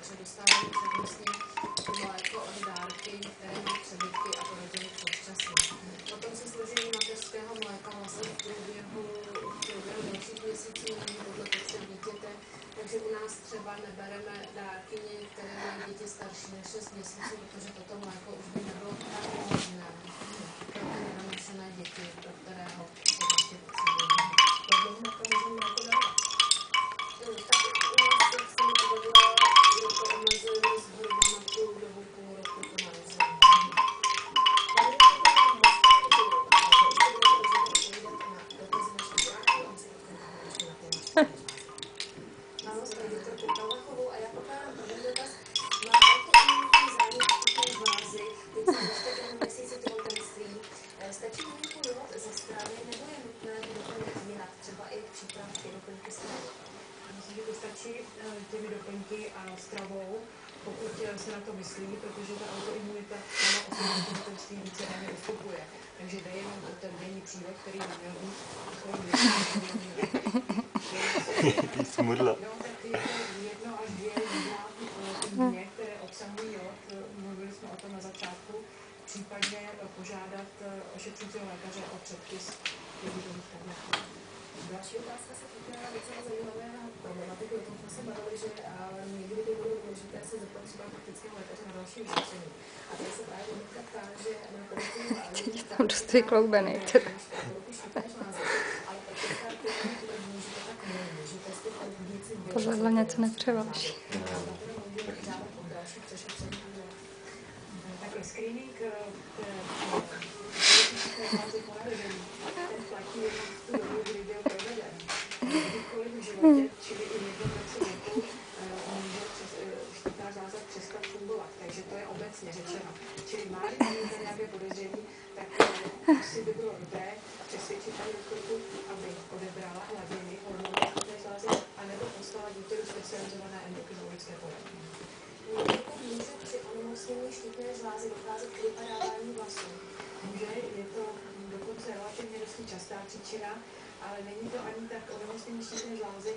že dostávají přednostní mléko od dárkyň, které mají přebytky a porodění předčasně. Potom se složení mateřského mléka vlastně v průběhu dalších měsíců není podle potřeb dítěte, takže u nás třeba nebereme dárkyni, které mají děti starší než 6 měsíců, protože toto mléko už by nebylo tak možné pro ty nedonošené děti, pro kterého se vlastně potřebují. Jak dlouho mléko můžeme mléko dávat? Tak u nás, jak jsem uvedla, je to omezujeme zhruba na půl dobu, půl roku po narození. Ano, stojí doktorku Kalachovou a já pokládám první dotaz. Má autoimunitní zánět žlázy, teď se ještě ten měsíci těhotenství. Stačí mlínku jód ze strany, nebo je nutné doplněk jinak, třeba i přípravky, doplňky stravy? Myslím, že to stačí těmi doplňky a stravou, pokud se na to myslí, protože ta autoimunita sama o sobě těhotenství víceméně ustupuje. Takže jde jenom o ten denní přídek, který by měl být Smudla. No, tak je to 1 až 2 jídla týdně, které obsahují jód. Mluvili jsme o tom na začátku. Případně požádat ošetřujícího lékaře o předpis jodidových tabletů. Další otázka se týká docela zajímavé problematiky. O tom jsme se bavili, že někdy by bylo důležité se zeptat třeba praktického lékaře na další vyšetření. A tady se právě Dominika ptá, že na policii Tam dost vykloubený. Tohle něco nepřeváží. Takhle screening ten platí jenom v tu dobu, kdy byl proveden. Kdykoliv v životě, čili i jednou roce věku, může štítná žláza přestat fungovat. Takže to je obecně řečeno. Čili má-li mít nějaké podezření, tak asi by bylo dobré přesvědčit paní doktorku, aby odebrala hladiny hormonů štítné žlázy, anebo poslala dítě do specializované endokrinologické poradny. Může při onemocnění štítné žlázy docházet k vypadávání vlasů? Může, je to dokonce relativně dosti častá příčina, ale není to ani tak onemocnění štítné žlázy,